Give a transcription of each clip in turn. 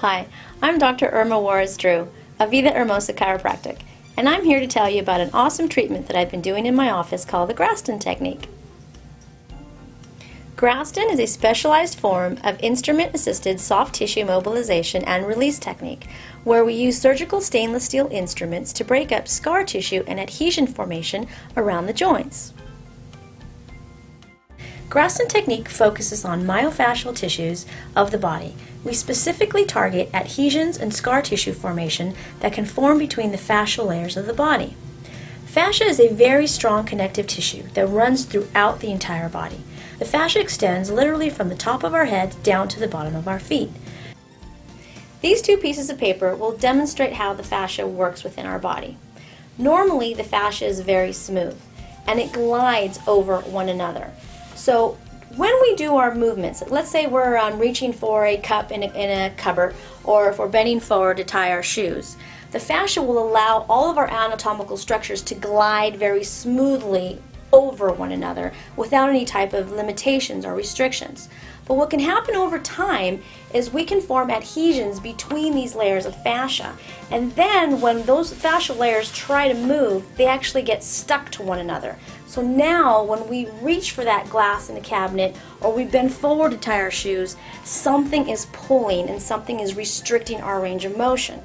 Hi, I'm Dr. Irma Juarez of Vida Hermosa Chiropractic, and I'm here to tell you about an awesome treatment that I've been doing in my office called the Graston technique. Graston is a specialized form of instrument-assisted soft tissue mobilization and release technique where we use surgical stainless steel instruments to break up scar tissue and adhesion formation around the joints. Graston technique focuses on myofascial tissues of the body. We specifically target adhesions and scar tissue formation that can form between the fascial layers of the body. Fascia is a very strong connective tissue that runs throughout the entire body. The fascia extends literally from the top of our head down to the bottom of our feet. These two pieces of paper will demonstrate how the fascia works within our body. Normally, the fascia is very smooth and it glides over one another. So when we do our movements, let's say we're reaching for a cup in a cupboard, or if we're bending forward to tie our shoes, the fascia will allow all of our anatomical structures to glide very smoothly over one another without any type of limitations or restrictions. But what can happen over time is we can form adhesions between these layers of fascia, and then when those fascial layers try to move, they actually get stuck to one another. So now when we reach for that glass in the cabinet or we bend forward to tie our shoes, something is pulling and something is restricting our range of motion.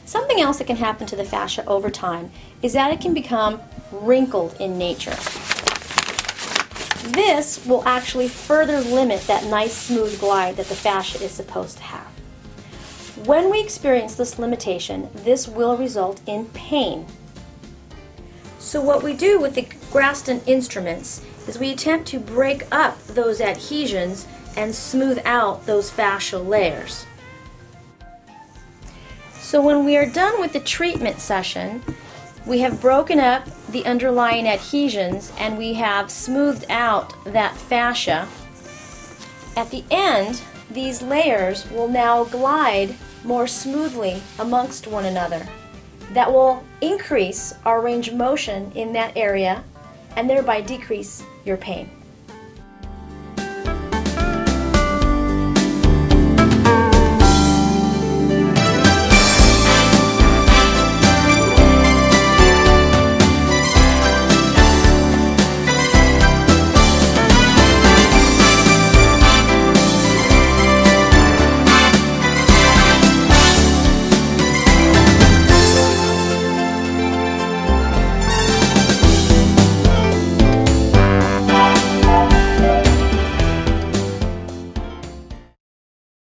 Something else that can happen to the fascia over time is that it can become wrinkled in nature. This will actually further limit that nice smooth glide that the fascia is supposed to have. When we experience this limitation, this will result in pain. So what we do with the Graston instruments is we attempt to break up those adhesions and smooth out those fascial layers. So when we are done with the treatment session, we have broken up the underlying adhesions and we have smoothed out that fascia. At the end, these layers will now glide more smoothly amongst one another. That will increase our range of motion in that area and thereby decrease your pain.